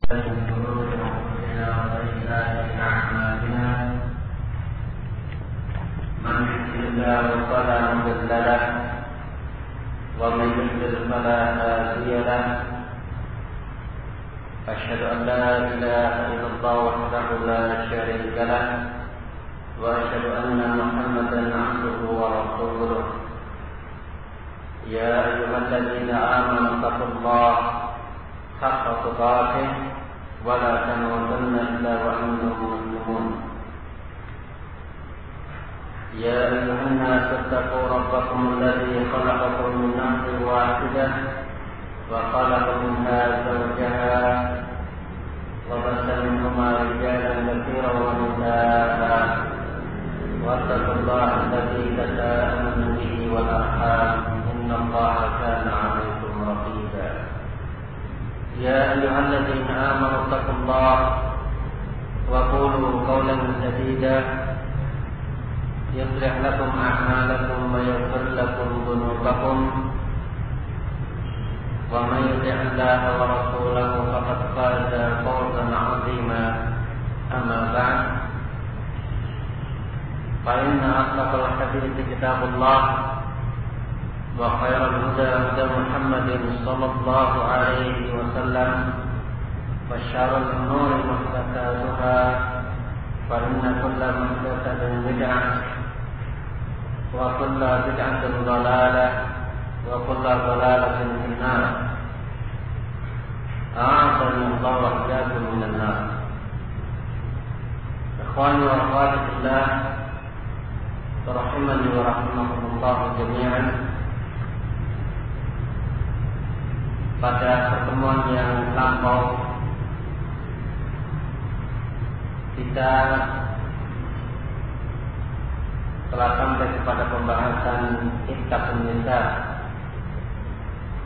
من شرور أنفسنا وسيئات أعمالنا من يهده الله فلا مضل له ومن يضلل فلا هادي له أشهد أن لا إله إلا الله وحده لا شريك له وأشهد أن محمدا عبده ورسوله يا أيها الذين آمنوا اتقوا الله حق تقاته ولا تموتن إلا وأنتم مسلمون يا أيها الناس اتقوا ربكم الذي خلقكم من نفس واحدة وخلق منها زوجها وبث منهما رجالا كثيرا ونساء واتقوا الله الذي تساءلون به والأرحام إن الله كان عليكم رقيبا يا أيها الذين آمنوا اتقوا الله وقولوا قولا سديدا يصلح لكم أعمالكم ويغفر لكم ذنوبكم ومن يطع الله ورسوله فقد فاز فوزا عظيما أما بعد فإن أصدق الحديث كتاب الله وخير الهدى هدى محمد صلى الله عليه وسلم وشر الأمور محدثاتها فإن كل محدثة بدعة وكل بدعة ضلالة وكل ضلالة في النار أعاذني الله وإياكم من النار. إخواني وأخواتي في الله رحمني ورحمكم الله جميعا. Pada pertemuan yang lampau kita telah sampai kepada pembahasan Ittaqun Nisa.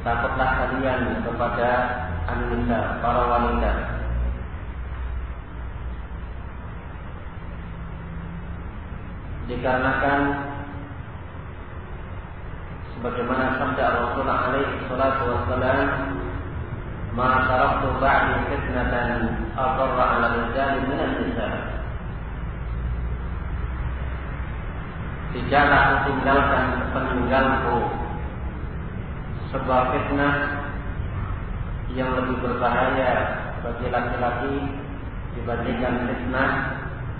Takutlah kalian kepada an-nisa, para wanita. Dikarenakan sebagaimana sabda Rasulullah alaihi salatu wassalam, "Ma taraktu ba'di fitnatan adarra 'ala rijali min an-nisa." Tidaklah aku tinggalkan peninggalku sebuah fitnah yang lebih berbahaya bagi laki-laki dibandingkan fitnah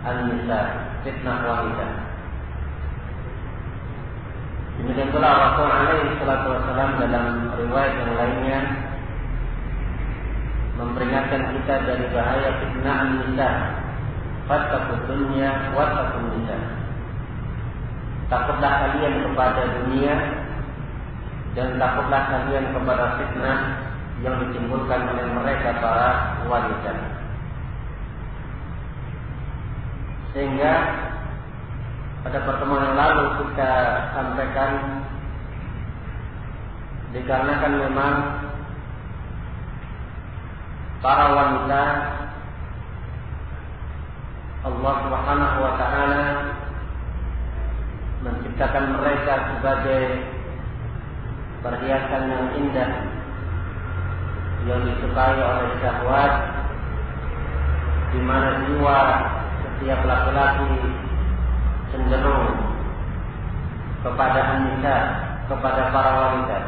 an-nisa, fitnah wanita. Demikian pula Rasulullah alaihi salatu wassalam dalam riwayat yang lainnya memperingatkan kita dari bahaya fitnah an-nisa. Fattaqud dunya wattaqun nisa. Takutlah kalian kepada dunia dan takutlah kalian kepada fitnah yang ditimbulkan oleh mereka para wanita. Sehingga pada pertemuan yang lalu kita sampaikan, dikarenakan memang para wanita Allah Subhanahu wa taala menciptakan mereka sebagai perhiasan yang indah yang disukai oleh syahwat, di mana jiwa setiap laki-laki cenderung kepada an-nisa, kepada para wanita,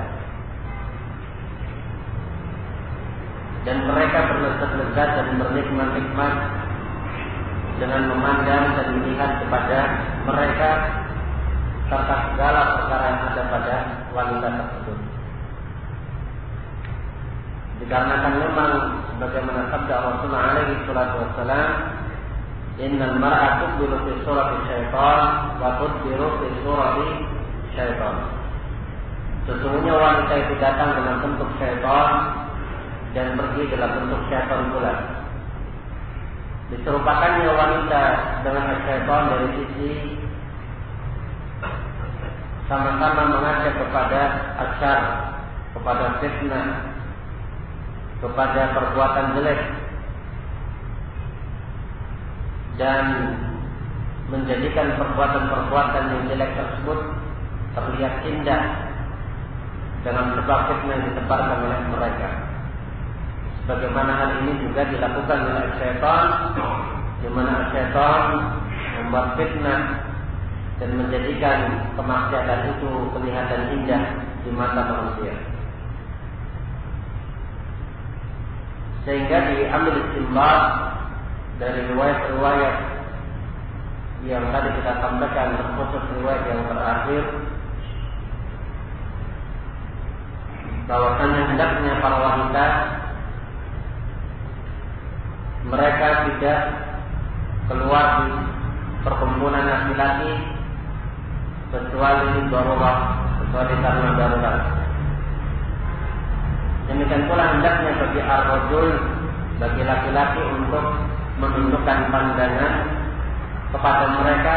dan mereka berlezat-lezat dan bernikmat-nikmat dengan memandang dan melihat kepada mereka serta segala perkara yang ada pada wanita tersebut. Dikarenakan memang sebagaimana sabda Rasulullah alaihi salatu wassalam, "Innal mar'ata tudbiru fi surati syaitan wa tudbiru fi surati syaitan." Sesungguhnya wanita itu datang dalam bentuk syaitan dan pergi dalam bentuk syaitan pula. Diserupakannya wanita dengan syaitan dari sisi sama-sama mengajak kepada asyar, kepada fitnah, kepada perbuatan jelek, dan menjadikan perbuatan-perbuatan yang jelek tersebut terlihat indah dalam sebab fitnah yang ditebarkan oleh mereka. sebagaimana hal ini juga dilakukan oleh syaitan, di mana syaitan membuat fitnah dan menjadikan kemaksiatan itu kelihatan indah di mata manusia. Sehingga diambil istimbat dari riwayat-riwayat yang tadi kita sampaikan, terkhusus riwayat yang terakhir, bahwasanya hendaknya para wanita mereka tidak keluar di perkumpulan laki-laki kecuali darurat, kecuali karena darurat. Demikian pula hendaknya bagi ar-rajul, bagi laki-laki untuk menundukkan pandangan kepada mereka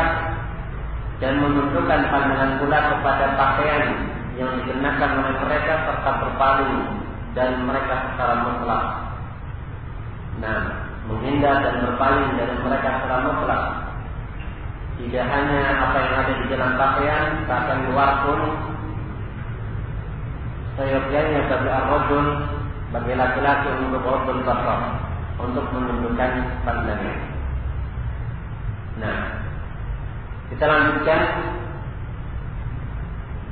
dan menundukkan pandangan pula kepada pakaian yang dikenakan oleh mereka serta berpaling dan mereka secara mutlak. Nah, menghindar dan berpaling dari mereka secara mutlak. Tidak hanya apa yang ada di dalam pakaian, bahkan luar pun seyogyanya bagi ar-rajul, bagi laki-laki untuk ghadul basar, untuk menundukkan pandangan. Nah, kita lanjutkan.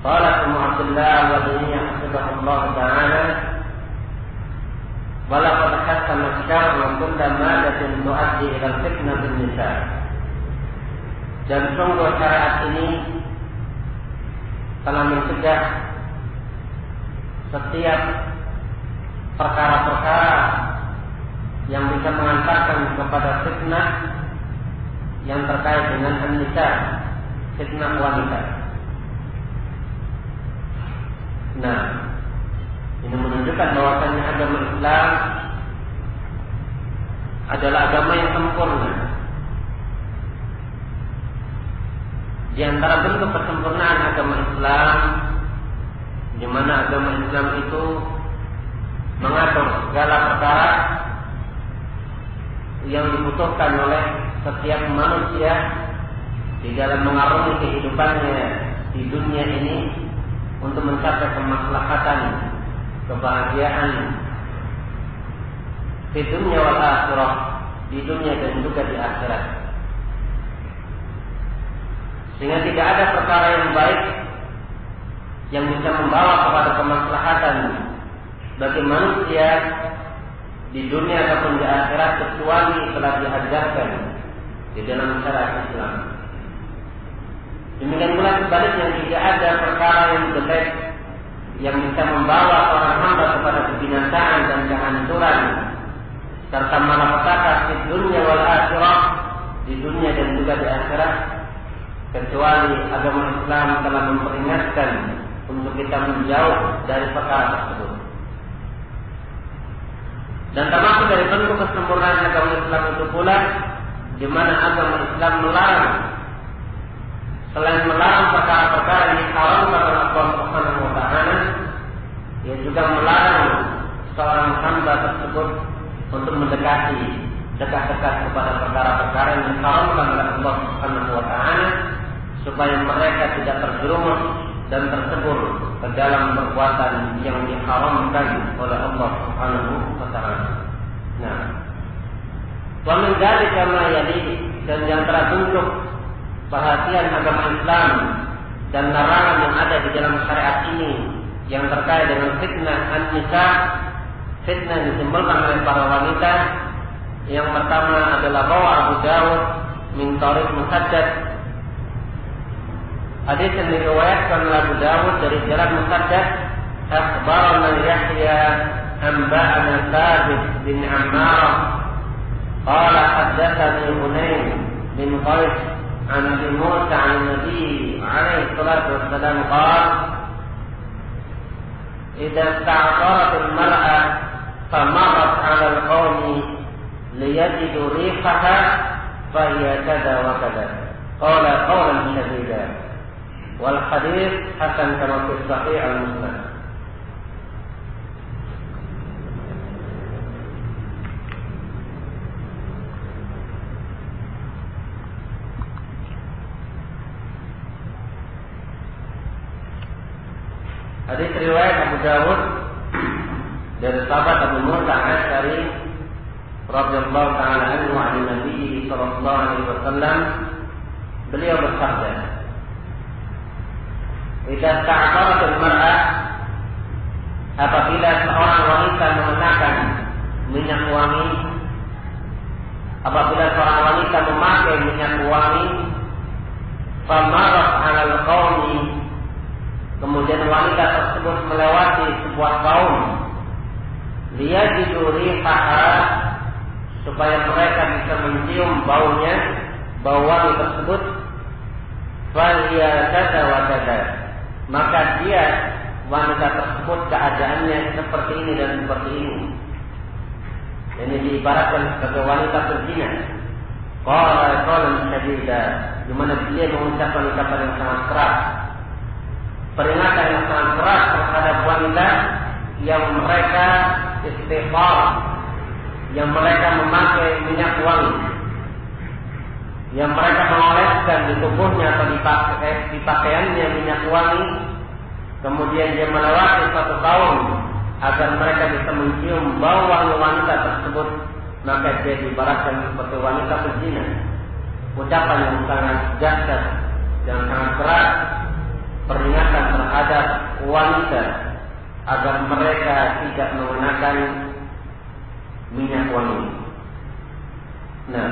Qala Ummu Abdullah al-Wadiyah hafizahullah ta'ala, wa laqad hasana asy-syar'u kulla madatin tu'addi ila al-fitnah bin nisa. Dan sungguh syariat ini telah mencegah setiap perkara-perkara yang bisa mengantarkan kepada fitnah yang terkait dengan an-nisa, fitnah wanita. Nah, ini menunjukkan bahwasanya agama Islam adalah agama yang sempurna. Di antara bentuk kesempurnaan agama Islam, di mana agama Islam itu mengatur segala perkara yang dibutuhkan oleh setiap manusia di dalam mengarungi kehidupannya di dunia ini untuk mencapai kemaslahatan, kebahagiaan di dunia wal akhirah, di dunia dan juga di akhirat. Sehingga tidak ada perkara yang baik yang bisa membawa kepada kemaslahatan bagi manusia di dunia ataupun di akhirat kecuali telah diajarkan di dalam syariat Islam. Demikian pula sebaliknya, tidak ada perkara yang jelek yang bisa membawa orang hamba kepada kebinasaan dan kehancuran serta malapetaka di dunia wal akhirah, di dunia dan juga di akhirat, kecuali agama Islam telah memperingatkan untuk kita menjauh dari perkara tersebut. Dan termasuk dari bentuk kesempurnaan agama Islam itu pula, di mana agama Islam melarang, selain melarang perkara-perkara yang diharamkan oleh Allah Subhanahu wa Ta'ala, ia juga melarang seorang hamba tersebut untuk mendekati, dekat-dekat kepada perkara-perkara yang diharamkan oleh Allah Subhanahu wa Ta'ala, supaya mereka tidak terjerumus dan tersebur ke dalam perbuatan yang diharamkan oleh Allah Subhanahu wa Ta'ala. Nah, wa min dzalika ma yali, dan yang terbentuk perhatian agama Islam dan larangan yang ada di dalam syariat ini yang terkait dengan fitnah an-nisa, fitnah yang ditimbulkan oleh para wanita. Yang pertama adalah rawa Abu Dawud min tariq Musaddad, hadis yang diriwayatkan oleh Abu Dawud dari jalan Musaddad, akhbarana Yahya anba'ana Thabit bin Ammar qala haddatsani Hunayn bin Qais an Abi Musa an Nabi alaihi salatu wassalam qala idza ta'tarat al-mar'a famarrat 'ala al-qawmi liyajidu rihaha fa hiya kadza wa kadza qala qawlan shadida. Wal hadis hasan kama fi sahih al-Muslim. Hadis riwayat Abu Dawud dari sahabat Abu Musa al-Asy'ari radhiyallahu ta'ala anhu wa Nabi sallallahu alaihi wasallam, beliau bersabda, "Idza ta'abarat al-mar'ah," apabila seorang wanita mengenakan minyak wangi, apabila seorang wanita memakai minyak wangi, famarat 'alal qaumi, kemudian wanita tersebut melewati sebuah kaum, liyajidu rihaha, supaya mereka bisa mencium baunya, bau wangi tersebut, faliya kada wa kada, maka dia wanita tersebut keadaannya seperti ini dan seperti ini. Ini diibaratkan sebagai wanita berzina. Qala qalan syadida, di mana dia mengucapkan ucapan yang sangat keras, peringatan yang sangat keras terhadap wanita yang mereka istighfar, yang mereka memakai minyak wangi, yang mereka mengoleskan di tubuhnya atau di pakaiannya minyak wangi, kemudian dia melewati satu tahun agar mereka bisa mencium bau wangi wanita tersebut, maka dia diibaratkan seperti wanita berzina. Ucapan yang sangat dahsyat, yang sangat keras, peringatan terhadap wanita agar mereka tidak menggunakan minyak wangi. Nah,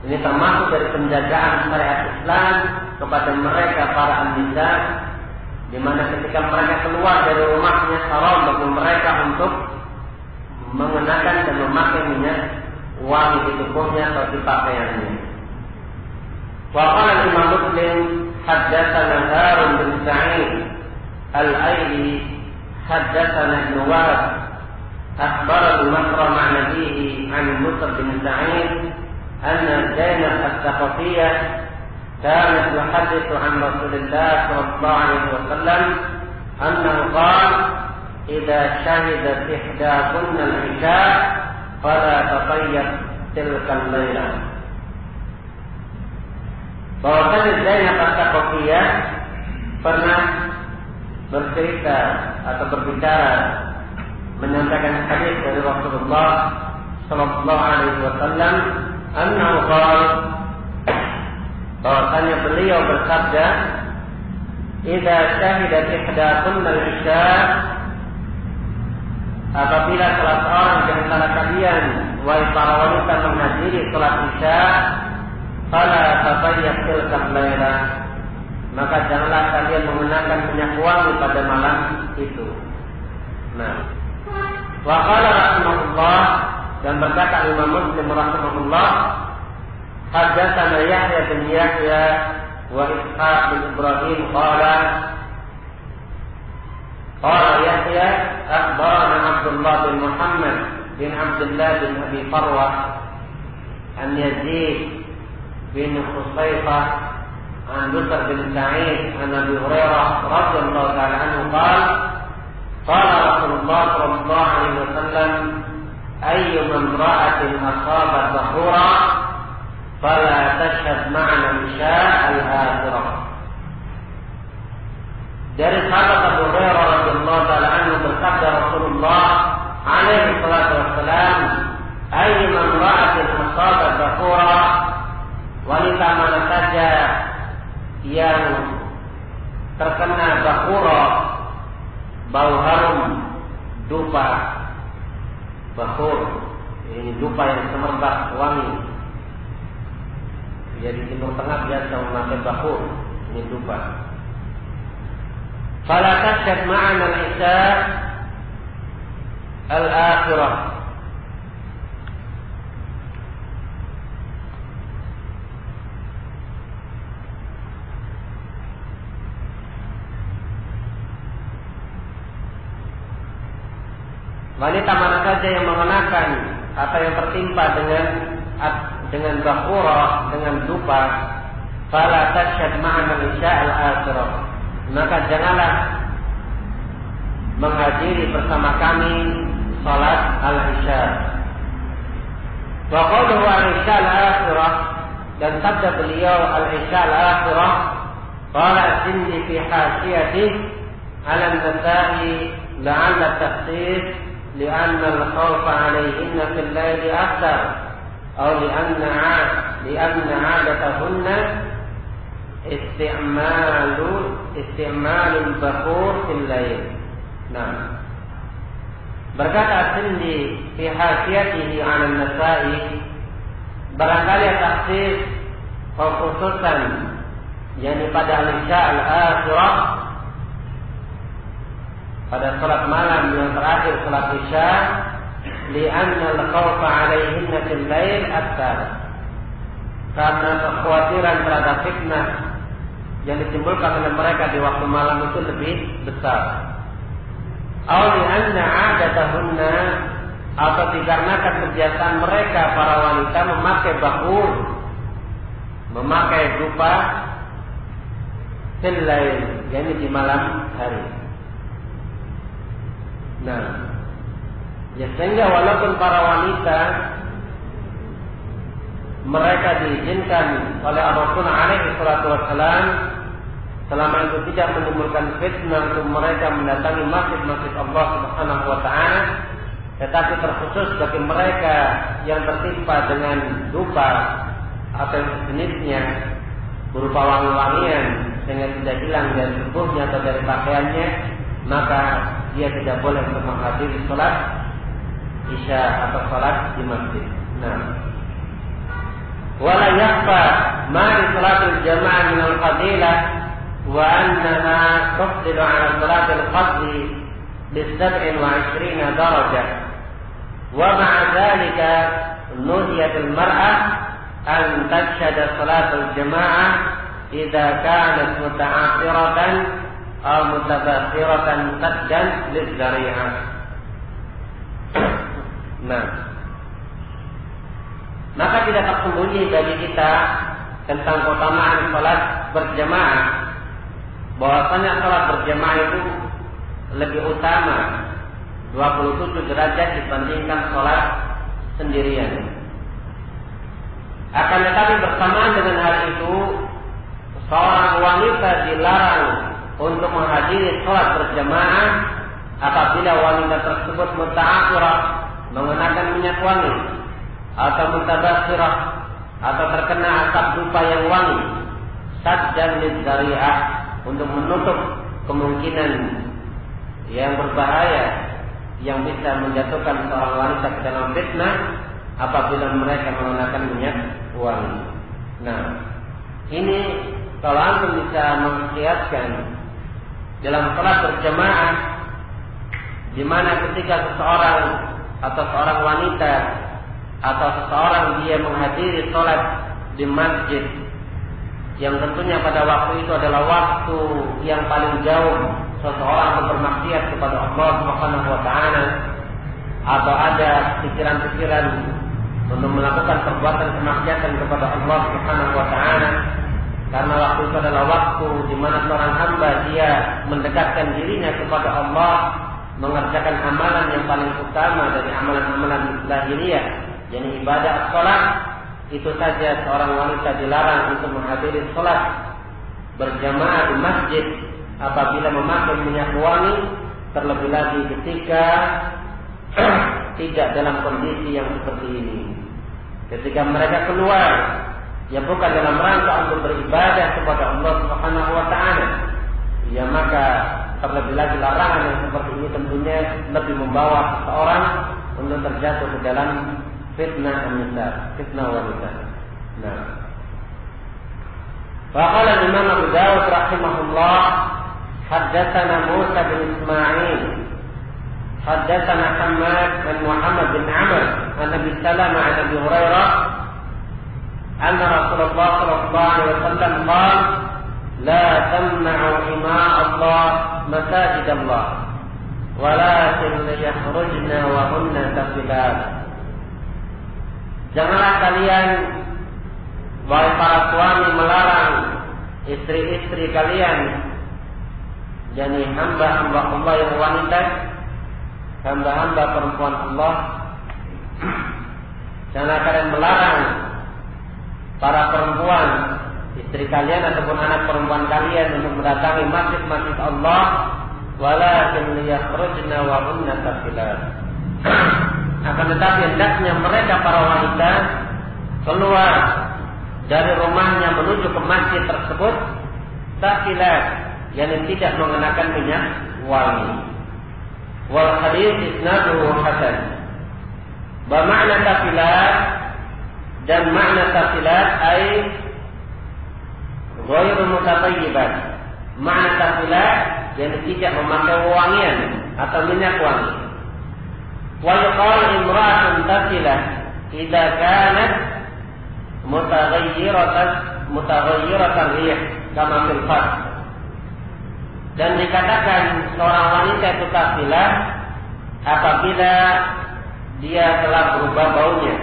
ini termasuk dari penjagaan syariat Islam kepada mereka para an-nisa, di mana ketika mereka keluar dari rumahnya haram bagi mereka untuk mengenakan dan memakai minyak wangi di tubuhnya atau di pakaiannya. Wa qala Imam Muslim haddatsana Harun bin Sa'id al-Aili haddatsana Ibn Wahab akhbarana Makram an Nabihi an Musa bin Sa'id anna Zainab as-Saqafiyah كانت تحدث عن رسول الله صلى الله عليه وسلم أنه قال إذا شهدت إحداكن العشاء فلا تطيب تلك الليلة. Bahwasanya Zainab as-Saqafiyah pernah bercerita atau berbicara menyampaikan hadis dari Rasulullah sallallahu alaihi wasallam, annahu qala, bahwasanya beliau bersabda, "Idza syahidat ihdakunna al-isya," apabila salah seorang di antara kalian, wahai para wanita, menghadiri salat isya, fala tatayyab tilka al-laila, maka janganlah kalian menggunakan minyak wangi pada malam itu. Nah, wa qala rahimahullah, dan berkata Imam Muslim rahimahullah, haddatsana Yahya bin Yahya wa Ishaq bin Ibrahim qala Yahya akhbarana Abdullah bin Muhammad bin Abdullah bin Abi Farwah an Yazid bin Khusayfah an Busr bin Sa'id an Abi Hurairah radhiyallahu ta'ala anhu qala Rasulullah sallallahu alaihi wasallam, ayyuma imra'atin asabat bahura fala tashhad ma'ana isya al-akhirah. Dari sahabat Abu Hurairah radhiyallahu ta'ala anhu bersabda Rasulullah alaihi salatu wassalam, ayyuma imra'atin asabat bahura, wanita mana saja yang terkena bahura, bau harum, dupa, bahur, ini dupa yang semerbak wangi. Jadi Timur Tengah biasa memakai bahur, ini dupa. Fala tashhad ma'ana al-isya al-akhirah. Wanita mana saja yang mengenakan atau yang tertimpa dengan bahura, dengan dupa, fala tashhad ma'ana al-isya al-akhirah, maka janganlah menghadiri bersama kami salat al-isya. Wa qawluhu al-isya al-akhirah, dan sabda beliau al-isya al-akhirah, qala Sindi fi hasiyatih ala an-Nasa'i la'alla at-takhsis li'anna al-khawfa 'alayhinna fil laili akthar aw li'anna 'adatahunna isti'malul bakhur fil lail. Nah, berkata Sindi fi hasiyatihi 'ala an-Nasa'i, barangkali taksis khususan yakni pada al-isya al-akhirah, pada salat malam yang terakhir salat isya, li'anna al-khawfa 'alayhinna fil lail akthar, karena kekhawatiran terhadap fitnah yang ditimbulkan oleh mereka di waktu malam itu lebih besar. Aw li'anna 'adatahunna, atau dikarenakan kebiasaan mereka para wanita memakai bakhur, memakai dupa fil lail, yakni di malam hari. Nah, ya sehingga walaupun para wanita mereka diizinkan oleh Rasulullah alaihi salatu wassalam, selama itu tidak menimbulkan fitnah untuk mereka mendatangi masjid-masjid Allah Subhanahu wa taala, tetapi terkhusus bagi mereka yang tertimpa dengan dupa atau sejenisnya berupa wangi-wangian sehingga tidak hilang dari tubuhnya atau dari pakaiannya, maka dia tidak boleh untuk menghadiri sholat isya atau sholat di masjid. Nah, wala yakhfa ma li salatil jamaah min al-fadilah wa annaha tufdilu 'ala salatil qadri bi 27 darajah, wa ma'a dhalika nudiyat al-mar'ah an tashhada salatul jamaah idza kanat muta'athiratan aw mutabakhiratan saddan lidzari'ah. Nah, maka tidak tersembunyi bagi kita tentang keutamaan salat berjamaah, bahwasanya salat berjamaah itu lebih utama 27 derajat dibandingkan salat sendirian. Akan tetapi bersamaan dengan hal itu, seorang wanita dilarang untuk menghadiri salat berjamaah apabila wanita tersebut muta'athirah, mengenakan minyak wangi, atau mutabakhirah, atau terkena asap dupa yang wangi, saddan lidzari'ah, untuk menutup kemungkinan yang berbahaya yang bisa menjatuhkan seorang wanita ke dalam fitnah apabila mereka mengenakan minyak wangi. Nah, ini kalau antum bisa mengkiaskan dalam salat berjamaah, di mana ketika seseorang atau seorang wanita atau seseorang dia menghadiri salat di masjid yang tentunya pada waktu itu adalah waktu yang paling jauh seseorang bermaksiat kepada Allah Subhanahu wa taala, atau ada pikiran-pikiran untuk melakukan perbuatan kemaksiatan kepada Allah Subhanahu wa taala, karena waktu itu adalah waktu di mana seorang hamba dia mendekatkan dirinya kepada Allah, mengerjakan amalan yang paling utama dari amalan-amalan lahiriah, yakni ibadah salat. Itu saja seorang wanita dilarang untuk menghadiri salat berjamaah di masjid apabila memakai minyak wangi, terlebih lagi ketika tidak dalam kondisi yang seperti ini. Ketika mereka keluar, ya bukan dalam rangka untuk beribadah kepada Allah Subhanahu wa taala, ya maka terlebih lagi larangan yang seperti ini tentunya lebih membawa seseorang untuk terjatuh ke dalam fitnah an-nisa, fitnah wanita. Nah, qala Imam Abu Dawud rahimahullah, haddatsana Musa bin Ismail, haddatsana Hammad bin Muhammad bin Amr an Abi Salamah an Abi Hurairah anna Rasulullah sallallahu alaihi wasallam qala la tamna'u ima Allah masajid Allah walakin yakhrujna wa hunna tafilat. Janganlah kalian, wahai para suami, melarang istri-istri kalian, yakni hamba-hamba Allah yang wanita, hamba-hamba perempuan Allah. Janganlah kalian melarang para perempuan, istri kalian ataupun anak perempuan kalian untuk mendatangi masjid-masjid Allah, walakin liyakhrujna wa hunna tafilat. Akan tetapi hendaknya mereka para wanita keluar dari rumahnya menuju ke masjid tersebut tafilat, yang tidak mengenakan minyak wangi. Wal hadits isnaduhu hasan. Bermakna tafilat dan makna tafilat ay ghairu mutatayyiban. Makna tafilat yang tidak memakai wangian atau minyak wangi. Wa yuqal imra'atun tafilah idza kanat mutaghayyiratan rih kama fil fath. Dan dikatakan seorang wanita itu tafilah apabila dia telah berubah baunya,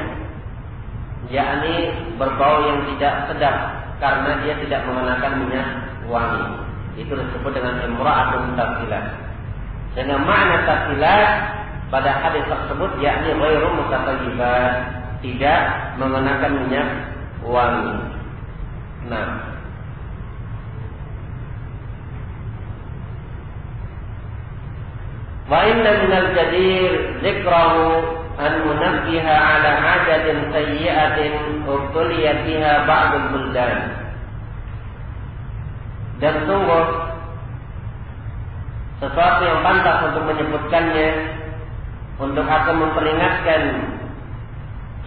yakni berbau yang tidak sedap karena dia tidak mengenakan minyak wangi. Itu disebut dengan imra'atun tafilah. Dengan makna tafilah pada hadis tersebut yakni ghairu mutatayyiban, tidak mengenakan minyak wangi. Nah, wa inna minal jadir zikrahu an munabbiha ala hajatin sayyi'atin ubtuliyat biha ba'dul buldan. Dan sungguh sesuatu yang pantas untuk menyebutkannya, untuk aku memperingatkan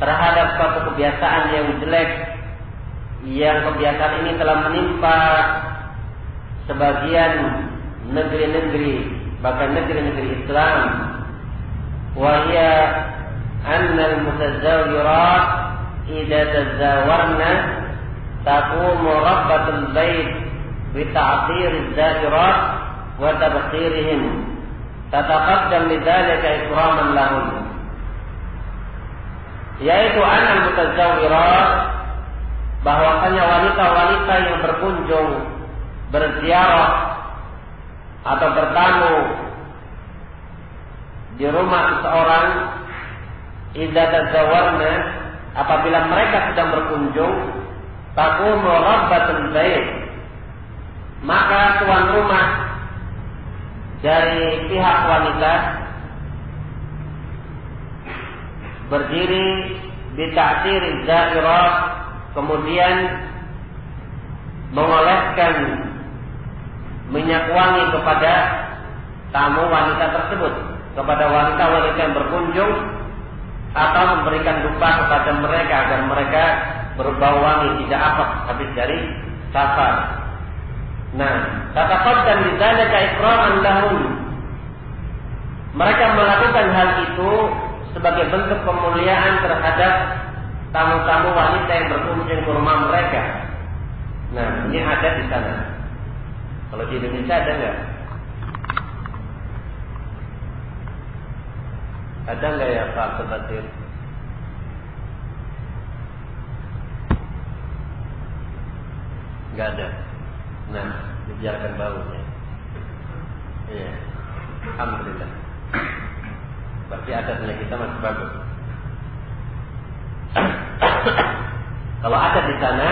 terhadap suatu kebiasaan yang jelek, yang kebiasaan ini telah menimpa sebagian negeri-negeri, bahkan negeri-negeri Islam. Wa hiya anna al-mutazawwirat idza tazawarna taqumu rabbatul bait bi ta'thir az-za'irat wa tabkhirihim tataqaddam lidzalika ikraman lahum. Yaitu anal mutazawwirat, bahwasanya wanita-wanita yang berkunjung, berziarah atau bertamu di rumah seseorang, idza tazawarna, apabila mereka sedang berkunjung, taqumu rabbatul bait, maka tuan rumah dari pihak wanita berdiri di ta'thir az-za'irat, kemudian mengoleskan minyak wangi kepada tamu wanita tersebut, kepada wanita-wanita yang berkunjung, atau memberikan dupa kepada mereka agar mereka berbau wangi, tidak apes habis dari safar. Nah, tataqaddam lidzalika ikraman lahum. Mereka melakukan hal itu sebagai bentuk pemuliaan terhadap tamu-tamu wanita yang berkunjung ke rumah mereka. Nah, ini ada di sana. Kalau di Indonesia ada nggak? Ada nggak ya Pak Sebatir? Nggak ada. Nah, dibiarkan baunya. Iya, alhamdulillah. Berarti adatnya kita masih bagus. Kalau ada di sana,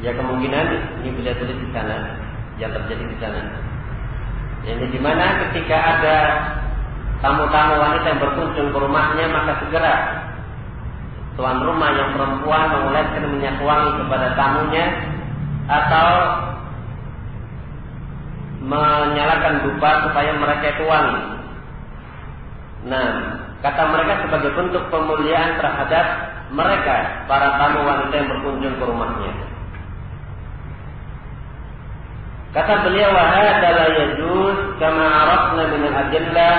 ya kemungkinan ini bisa tulis di sana, yang terjadi di sana. Yang di mana ketika ada tamu-tamu wanita yang berkunjung ke rumahnya, maka segera tuan rumah yang perempuan mengoleskan minyak wangi kepada tamunya, atau menyalakan dupa supaya mereka itu wangi. Nah, kata mereka sebagai bentuk pemuliaan terhadap mereka, para tamu wanita yang berkunjung ke rumahnya. Kata beliau, wa hadza la yajuz kama arafna min al-adillah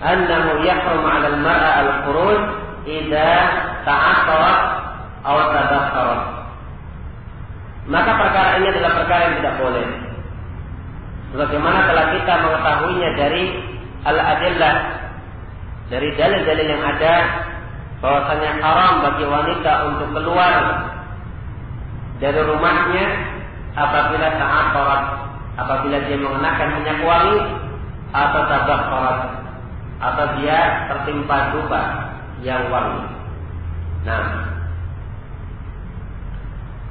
annahu yahrum 'ala al-mar'a al-khuruj idza ta'attarat aw tadakharat. Maka perkara ini adalah perkara yang tidak boleh. Sebagaimana telah kita mengetahuinya dari al-adillah, dari dalil-dalil yang ada, bahwasanya haram bagi wanita untuk keluar dari rumahnya apabila ta'attarat, apabila dia mengenakan minyak wangi, atau tabakharat, atau dia tertimpa dupa yang wangi. Nah,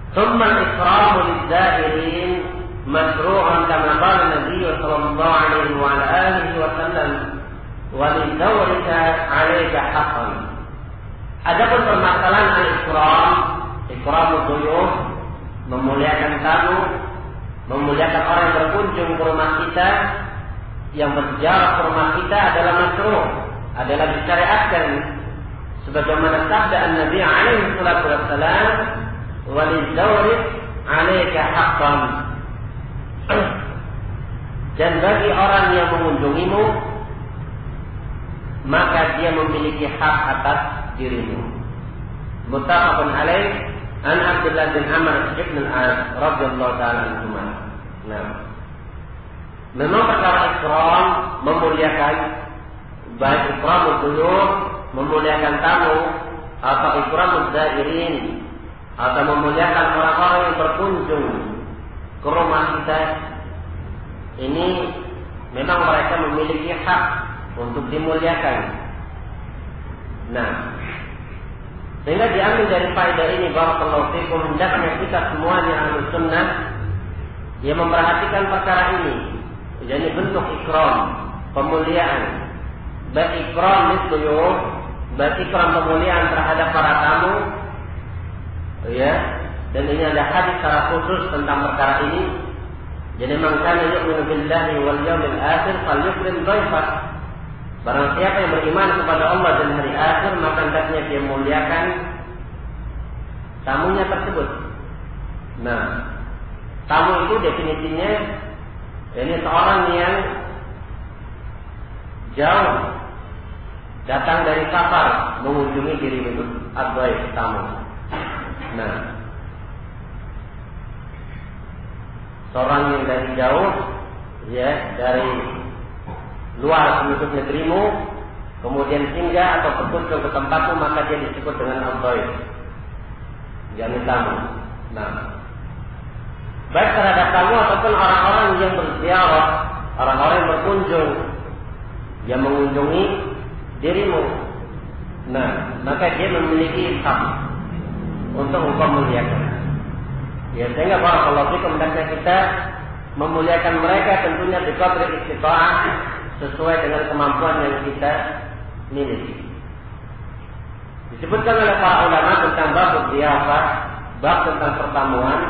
ثم الإكرام للزائرين مشروع كما قال النبي صلى الله عليه وعلى آله وسلم walidawrika 'alaika haqqan. Adapun permasalahan al-ikram, ikramud duyuf, memuliakan tamu, memuliakan orang yang berkunjung ke rumah kita, yang berziarah ke rumah kita adalah makruh, adalah disyariatkan sebagaimana sabda An-Nabi alaihi salatu wassalam, walidawrik 'alaika haqqan. Dan bagi orang yang mengunjungimu, maka dia memiliki hak atas dirimu. Muttafaqun alaih an Abdullah bin Amr ibn al-As radhiyallahu ta'ala anhuma. Nah, memang perkara ikram, memuliakan, baik ikramud duyuf, memuliakan tamu, atau ikramud zairin, atau memuliakan orang-orang yang berkunjung ke rumah kita, ini memang mereka memiliki hak untuk dimuliakan. Nah, sehingga diambil dari faedah ini barakallahu fikum, hendaknya kita semuanya ahlu sunnah yang memperhatikan perkara ini, jadi bentuk ikram, pemuliaan, baik ikram liduyuf, baik ikram pemuliaan terhadap para tamu, ya. Dan ini ada hadis secara khusus tentang perkara ini. Jadi man kana yu'minu billahi wal yawmil akhir falyukrim dhayfah. Barang siapa yang beriman kepada Allah dan hari akhir, maka hendaknya dia muliakan tamunya tersebut. Nah, tamu itu definisinya ini seorang yang jauh datang dari safar mengunjungi diri itu, ad-dhaif, tamu. Nah, seorang yang dari jauh, ya, dari luar penduduk negerimu, kemudian singgah atau berkunjung ke tempatmu, maka dia disebut dengan ad-dhaif, yakni tamu. Nah, baik terhadap tamu ataupun orang-orang yang berziarah, orang-orang yang berkunjung, yang mengunjungi dirimu. Nah, maka dia memiliki hak untuk engkau muliakan. Ya, sehingga barakallahu fikum, hendaknya kita memuliakan mereka tentunya bi qadri istita'ah, sesuai dengan kemampuan yang kita miliki. Disebutkan oleh para ulama tentang bab ziyafah, bab tentang pertamuan.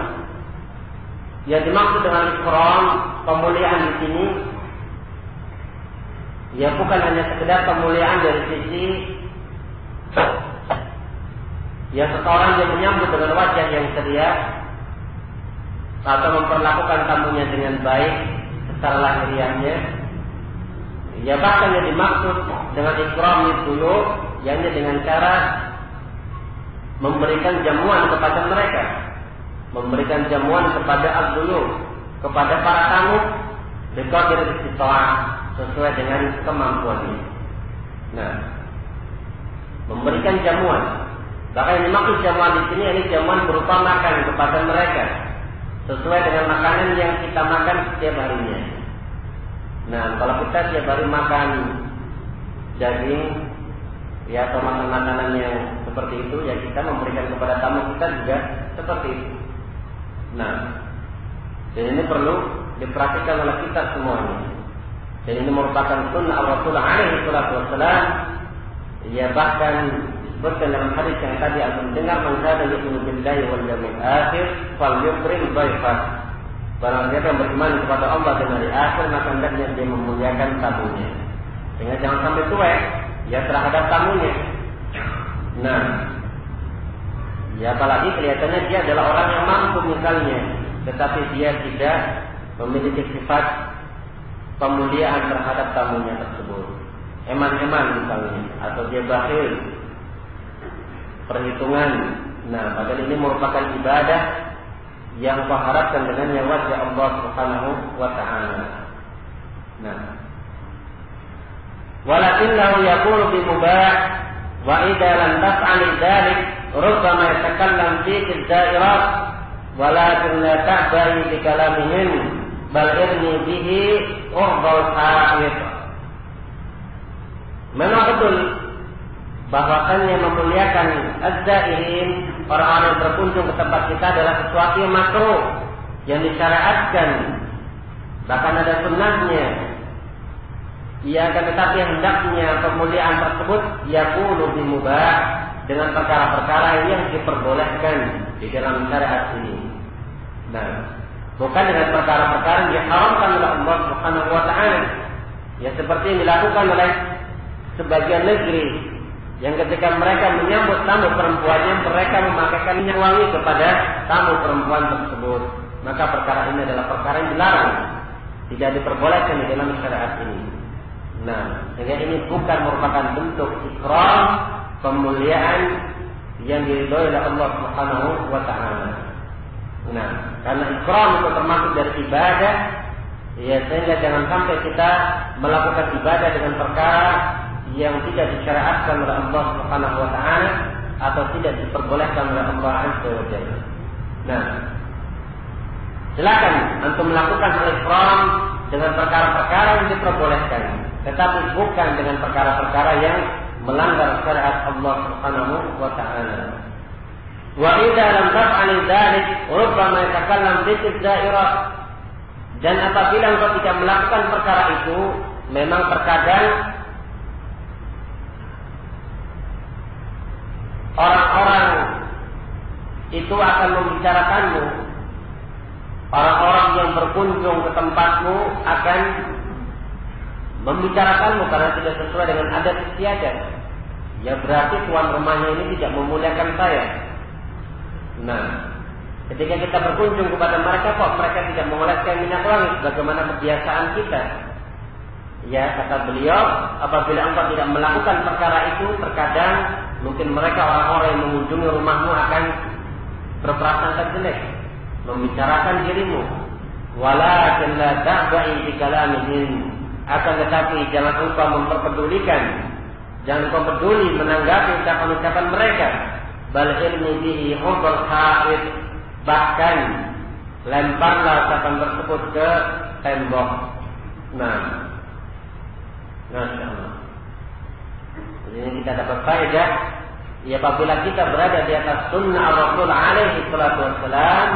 Yang dimaksud dengan ikram, pemuliaan di sini, ya bukan hanya sekedar pemuliaan dari sisi ya seseorang yang menyambut dengan wajah yang ceria atau memperlakukan tamunya dengan baik secara lahiriahnya. Ya bahkan yang dimaksud dengan ikram itu, yakni dengan cara memberikan jamuan kepada mereka, memberikan jamuan kepada al-duyuf, kepada para tamu, biqadri istita'ah, sesuai dengan kemampuannya. Nah, memberikan jamuan. Bahkan yang dimaksud jamuan di sini, ini jamuan berupa makan kepada mereka, sesuai dengan makanan yang kita makan setiap harinya. Nah, kalau kita setiap hari makan daging, ya atau makanan yang seperti itu, ya kita memberikan kepada tamu kita juga seperti itu. Nah, dan ini perlu diperhatikan oleh kita semuanya. Dan ini merupakan sunnah Rasulullah alaihi salatu wassalam. Ya bahkan disebutkan dalam hadis yang tadi aku dengar, man kana yu'minu billahi wal yawmil akhir falyukrim dhayfah. Barang siapa yang beriman kepada Allah dan hari akhir, maka hendaknya dia memuliakan tamunya. Sehingga jangan sampai cuek ya terhadap tamunya. Nah, ya apalagi kelihatannya dia adalah orang yang mampu misalnya, tetapi dia tidak memiliki sifat pemuliaan terhadap tamunya tersebut. Eman-eman misalnya, atau dia bakhil, perhitungan. Nah, padahal ini merupakan ibadah yang kau harapkan dengannya wajah Allah Subhanahu wa ta'ala. Nah, walakinnahu yaqulu bi mubah wa idza lam taf'al dzalik rubbama yatakallam fi al-da'irat walakin la ta'bai bi kalamihim bal irni bihi uhdal ha'id. Memang betul bahwasannya memuliakan az-zairin, orang-orang yang berkunjung ke tempat kita, adalah sesuatu yang makruh, yang disyariatkan, bahkan ada sunnahnya. Ya, tetapi hendaknya pemuliaan tersebut yakunu bimubah, dengan perkara-perkara yang diperbolehkan di dalam syariat ini. Nah, bukan dengan perkara-perkara yang diharamkan oleh Allah Subhanahu wa taala. Ya, seperti yang dilakukan oleh sebagian negeri yang ketika mereka menyambut tamu perempuannya, mereka memakaikan minyak wangi kepada tamu perempuan tersebut. Maka perkara ini adalah perkara yang dilarang, tidak diperbolehkan di dalam syariat ini. Nah, sehingga ini bukan merupakan bentuk ikram, pemuliaan yang diridhoi oleh Allah Subhanahu wa taala. Nah, karena ikram itu termasuk dari ibadah, ya, sehingga jangan sampai kita melakukan ibadah dengan perkara yang tidak disyariatkan oleh Allah Subhanahu wa taala atau tidak diperbolehkan oleh Allah Azza wa Jalla. Nah, silakan antum melakukan ikram dengan perkara-perkara yang diperbolehkan, tetapi bukan dengan perkara-perkara yang melanggar syariat Allah Subhanahu wa taala. Wa idza lam taf'al dzalik rubbama yatakallam bi dairah. Dan apabila engkau tidak melakukan perkara itu, memang terkadang orang-orang itu akan membicarakanmu. Orang-orang yang berkunjung ke tempatmu akan membicarakanmu karena tidak sesuai dengan adat istiadat. Ya, berarti tuan rumahnya ini tidak memuliakan saya. Nah, ketika kita berkunjung kepada mereka, kok mereka tidak mengoleskan minyak wangi sebagaimana kebiasaan kita. Ya, kata beliau, apabila engkau tidak melakukan perkara itu, terkadang mungkin mereka orang-orang yang mengunjungi rumahmu akan berprasangka jelek, membicarakan dirimu. Walakin la ta'ba'i bi kalamihim. Akan tetapi jangan engkau memperpedulikan, jangan engkau peduli menanggapi ucapan-ucapan mereka. Bal ilmi bihi hubul ha'id. Bahkan lemparlah ucapan tersebut ke tembok. Nah, Masya Allah. Jadi kita dapat faedah, ya, apabila kita berada di atas sunnah Rasul alaihi salatu wassalam,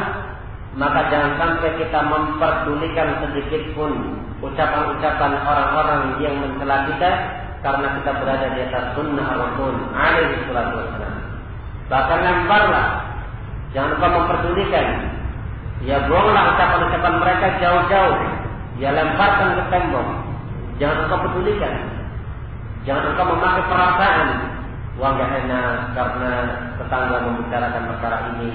maka jangan sampai kita memperdulikan sedikit pun ucapan-ucapan orang-orang yang mencela kita, karena kita berada di atas sunnah Rasul alaihi salatu wassalam. Bahkan lemparlah, jangan lupa memperdulikan. Ya, buanglah ucapan-ucapan mereka jauh-jauh. Ya, lemparkan ke tembok. Jangan engkau pedulikan. Jangan engkau memakai perasaan. Wah, gak enak karena tetangga membicarakan perkara ini.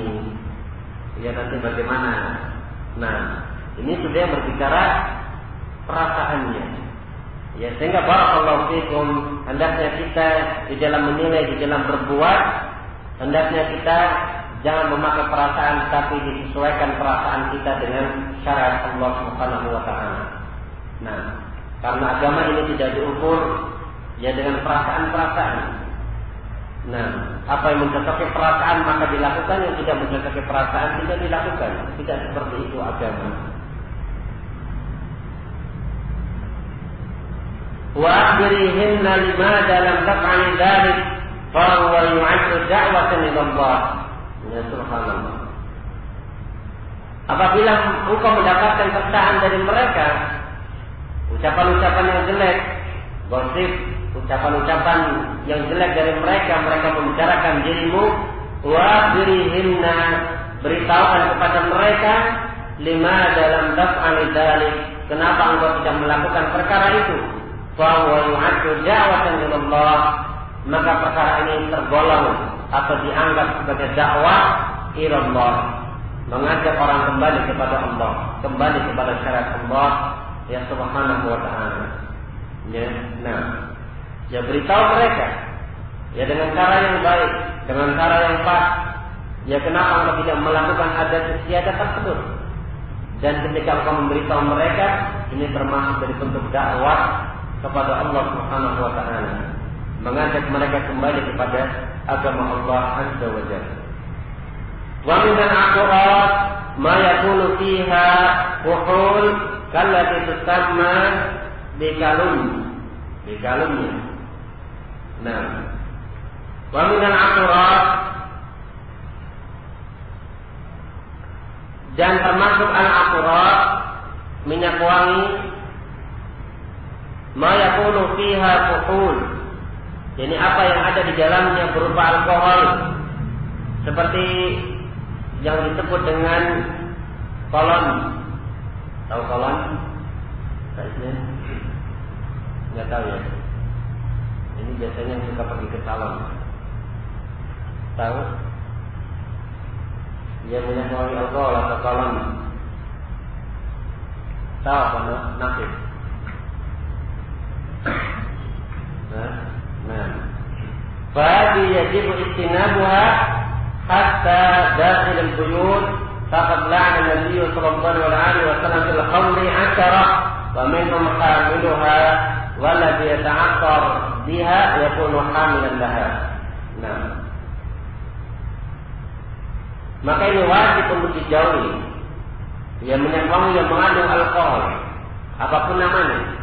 Ya, nanti bagaimana? Nah, ini sudah berbicara perasaannya. Ya, sehingga barakallahu fikum, hendaknya kita di dalam menilai, di dalam berbuat, hendaknya kita jangan memakai perasaan, tapi disesuaikan perasaan kita dengan syariat Allah Subhanahu wa taala. Nah, karena agama ini tidak diukur ya dengan perasaan-perasaan. Nah, apa yang mencocoki perasaan maka dilakukan, yang tidak mencocoki perasaan tidak dilakukan. Tidak seperti itu agama. Wa akhbirihinna limadha lam taf'al dzalik fa huwa yu'addu da'watan ila Allah. Ya, subhanallah. Apabila engkau mendapatkan tertaan dari mereka, ucapan-ucapan yang jelek, gosip, ucapan-ucapan yang jelek dari mereka, mereka membicarakan dirimu, wa birihinna, beritahukan kepada mereka, lima dalam daf'al dzalik, kenapa engkau tidak melakukan perkara itu? Fa huwa yu'addu da'watan ila Allah, maka perkara ini tergolong atau dianggap sebagai dakwah ila Allah, mengajak orang kembali kepada Allah, kembali kepada syariat Allah ya Subhanahu wa taala. Ya, nah, ya beritahu mereka ya dengan cara yang baik, dengan cara yang pas. Ya, kenapa engkau tidak melakukan adat istiadat tersebut? Dan ketika engkau memberitahu mereka, ini termasuk dari bentuk dakwah kepada Allah Subhanahu wa taala, mengajak mereka kembali kepada agama Allah Azza wa Jalla. Wa min al-aqrat ma yakunu fiha fuhul kallati tusamma bikalumnya. Nah, wa min al-aqrat, dan termasuk al-aqrat minyak wangi, ma yakunu fiha fuhul, ini apa yang ada di dalamnya berupa alkohol, seperti yang disebut dengan kolon. Tahu kolon? Nggak tahu ya. Ini biasanya yang suka pergi ke salon. Tahu? Dia punya wangi alkohol atau kolon. Tahu apa nasib? Nah, fahadi yajibu istinabuha hatta dakhil al-buyut. Faqad la'ana Nabi sallallahu alaihi wasallam fil khamri 'ashara wa minhum hamiluha walladhi yata'aqqar biha yakunu hamilan laha. Nah, maka ini wajib untuk dijauhi. Yang menyangkau yang mengandung alkohol, apapun namanya.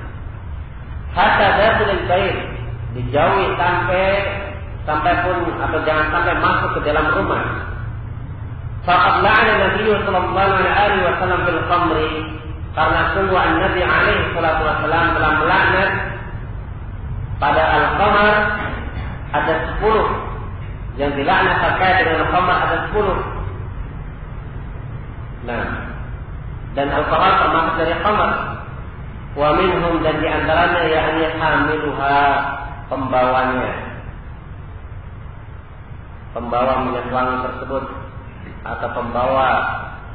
Hatta dakhil al-bait, dijauhi sampai pun atau jangan sampai masuk ke dalam rumah. Faqad la'ana Nabi sallallahu alaihi wasallam fil khamri, karena sungguh Nabi alaihi salatu wasallam telah melaknat pada al-khamr. Ada 10 yang dilaknat terkait dengan al-khamr, ada 10. Nah, dan alkohol termasuk dari khamr. Wa minhum, dan diantaranya yakni hamiluha, pembawanya, pembawa minyak wangi tersebut atau pembawa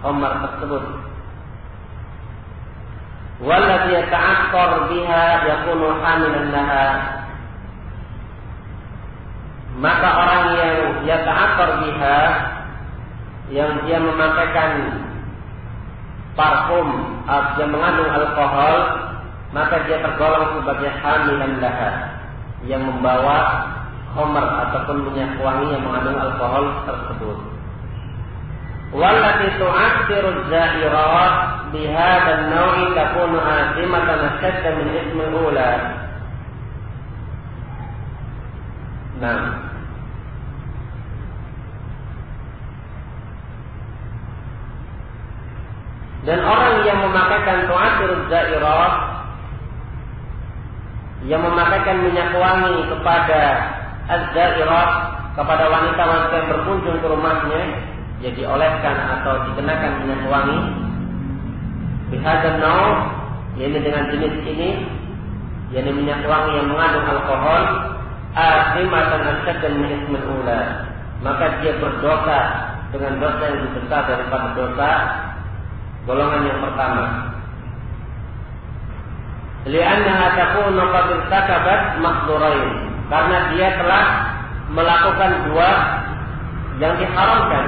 khamr tersebut. Walladhi yata'aqqar biha yakunu hamilan laha, maka orang yang yata'aqqar biha, yang dia memakaikan parfum yang mengandung alkohol, maka dia tergolong sebagai hamilan laha, yang membawa khamr ataupun minyak wangi yang mengandung alkohol tersebut. Wallati tu'athiru az-za'irat bihadha an-naw'i takunu azimatan ashadda min ismi al-ula. Nah, dan orang yang memakaikan tu'athiru az-za'irat, yang memakaikan minyak wangi kepada az-za'irat, kepada wanita-wanita yang berkunjung ke rumahnya, jadi dioleskan atau dikenakan minyak wangi bihadzal naw', yaitu dengan jenis ini, yaitu minyak wangi yang mengandung alkohol, azimatan asyaddan min ismil ula, maka dia berdosa dengan dosa yang lebih besar daripada dosa golongan yang pertama. Li'annaha takunu qad irtakabat mahdhurain, karena dia telah melakukan dua yang diharamkan,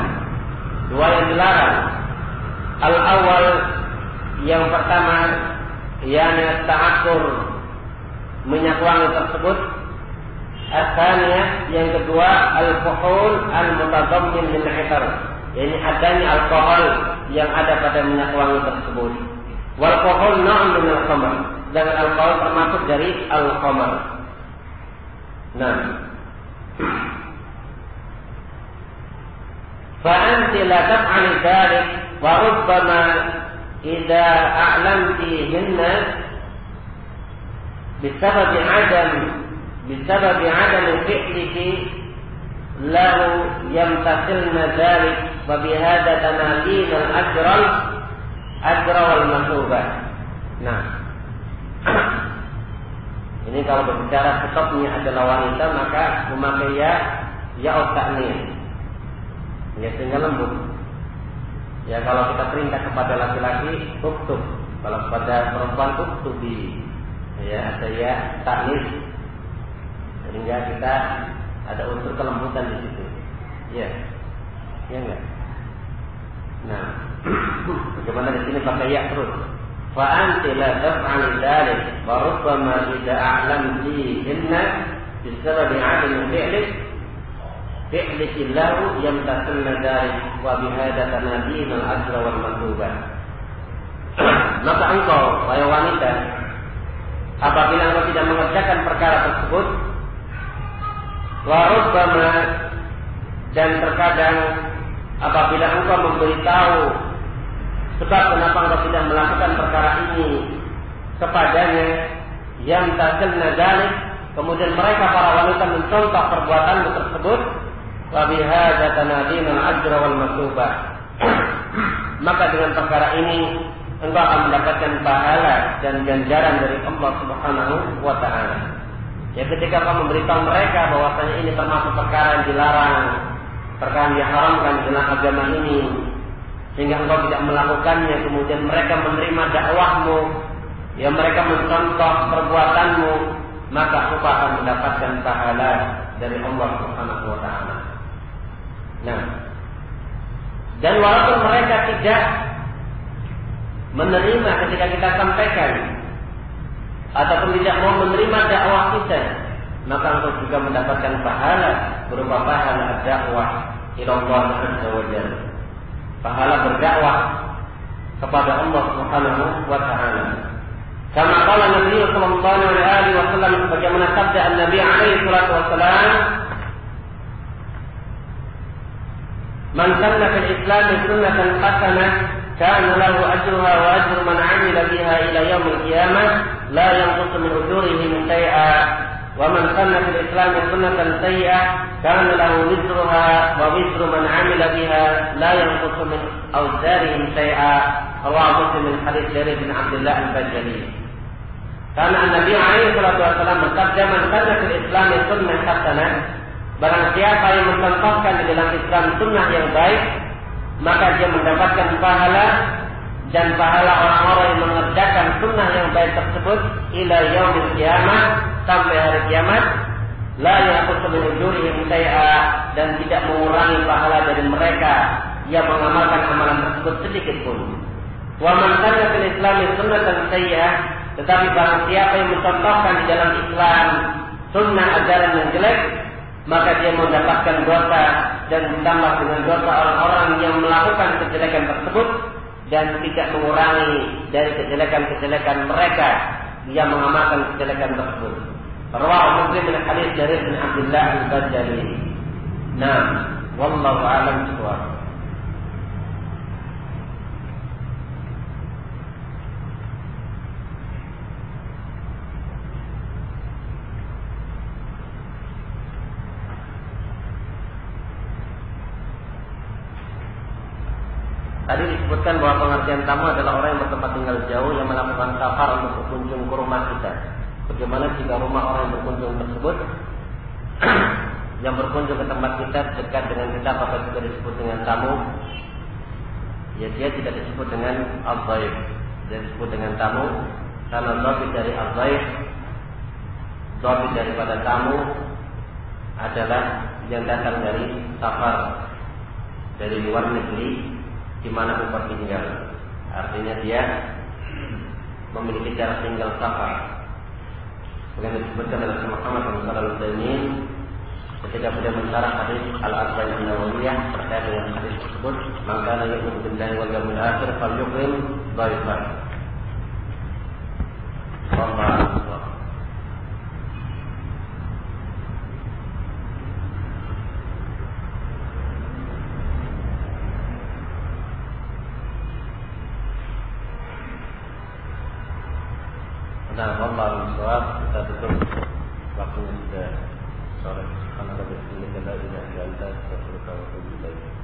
dua yang dilarang. Al-awwal, yang pertama, yakni ta'akkur minyak wangi tersebut. As-tsaniyah, yang kedua, al-fuhul al-mutadammin min 'itar, yakni adanya alkohol yang ada pada minyak wangi tersebut. Wal fuhul naw'un min al-khamr, dan alkohol termasuk dari al-khamr. Nah, فأنت لا تفعل ذلك وربما إذا أعلمتهن بسبب عدم فعلك له يمتثلن ذلك وبهذا تنالين الأجر والمثوبة. Nah, ini kalau berbicara stopnya adalah wanita, maka memakai ya ta'nis, ya sehingga lembut. Ya kalau kita perintah kepada laki-laki uktub, kalau kepada perempuan uktubi, ya ada ya ta'nis, sehingga kita ada unsur kelembutan di situ. Ya, ya enggak. Nah, bagaimana di sini pakai ya terus. Fa anti la taf'al dzalik wa rubbama idza a'lamtihinna bisababi 'adami fi'liki lahu yamtasilna dzalik wa bihadza tanadina al-ajra wal matluba. Maka engkau wahai wanita, apabila engkau tidak mengerjakan perkara tersebut, wa rubbama, dan terkadang apabila engkau memberitahu sebab kenapa engkau tidak melakukan perkara ini kepadanya, yang tasilna dzalik, kemudian mereka para wanita mencontoh perbuatanmu tersebut, wa bihadza tanadina al-ajra wal matsubah. Maka dengan perkara ini engkau akan mendapatkan pahala dan ganjaran dari Allah Subhanahu wa taala. Ya, ketika kau memberitahu mereka bahwasanya ini termasuk perkara yang dilarang, perkara yang diharamkan dalam agama ini, sehingga engkau tidak melakukannya, kemudian mereka menerima dakwahmu, ya mereka mencontoh perbuatanmu, maka engkau akan mendapatkan pahala dari Allah Subhanahu wa taala. Nah, dan walaupun mereka tidak menerima ketika kita sampaikan ataupun tidak mau menerima dakwah kita, maka engkau juga mendapatkan pahala berupa pahala dakwah ila Allah Azza wa Jalla, pahala berdakwah kepada Allah Subhanahu wa taala. Kama qala Nabi sallallahu alaihi wasallam, bagaimana sabda Nabi alaihi salatu wasallam, man sanna fil Islam sunnatan hasanah kana lahu ajruha wa ajru man 'amila biha ila yaum al-qiyamah la yanqusu min ujurihim shay'a, wa man sanna fil Islam sunnatan sayyi'ah kana lahu wizruha wa wizru man 'amila biha la yanqusu min awzarihim shay'a. Rawahu Muslim min hadits Jarir bin Abdullah al-Bajali. Karena Nabi alaihi salatu wasallam bersabda, man sanna fil Islam sunnatan hasanah, barang siapa yang mencontohkan di dalam Islam sunnah yang baik, maka dia mendapatkan pahala dan pahala orang-orang yang mengerjakan sunnah yang baik tersebut ila yaumil qiyamah, sampai hari kiamat, la yanqusu min ujurihim shay'a, dan tidak mengurangi pahala dari mereka yang mengamalkan amalan tersebut sedikit pun. Wa man kana fil Islam sunnatan sayyi'ah, tetapi barang siapa yang mencontohkan di dalam Islam sunnah ajaran yang jelek, maka dia mendapatkan dosa dan ditambah dengan dosa orang-orang yang melakukan kejelekan tersebut dan tidak mengurangi dari kejelekan-kejelekan mereka yang mengamalkan kejelekan tersebut. Rawahu Muslim min hadits Jarir bin Abdullah al-Bajali. Nah, wallahu a'lam bishawab. Tadi disebutkan bahwa pengertian tamu adalah orang yang bertempat tinggal jauh yang melakukan safar untuk berkunjung ke rumah kita. Bagaimana jika rumah orang yang berkunjung tersebut yang berkunjung ke tempat kita dekat dengan kita, apakah juga disebut dengan tamu? Ya, dia tidak disebut dengan al-dhaif, dia disebut dengan tamu karena dhaif dari al-dhaif, dhaif daripada tamu adalah yang datang dari safar, dari luar negeri di mana tempat tinggal. Artinya dia memiliki cara tinggal safar. Sebagai disebutkan oleh Muhammad sallallahu alaihi wasallam ketika beliau mensyarah hadis Al-Arba'in An-Nawawiyah terkait dengan hadis tersebut, maka la yu'minu billahi wal yawmil akhir falyukrim dhaifan. Wallahu Nah, wallahu a'lam. Kita tutup, waktunya sudah sore. Karena kita tidak ada illa anta, astaghfiruka wa atubu ilaik.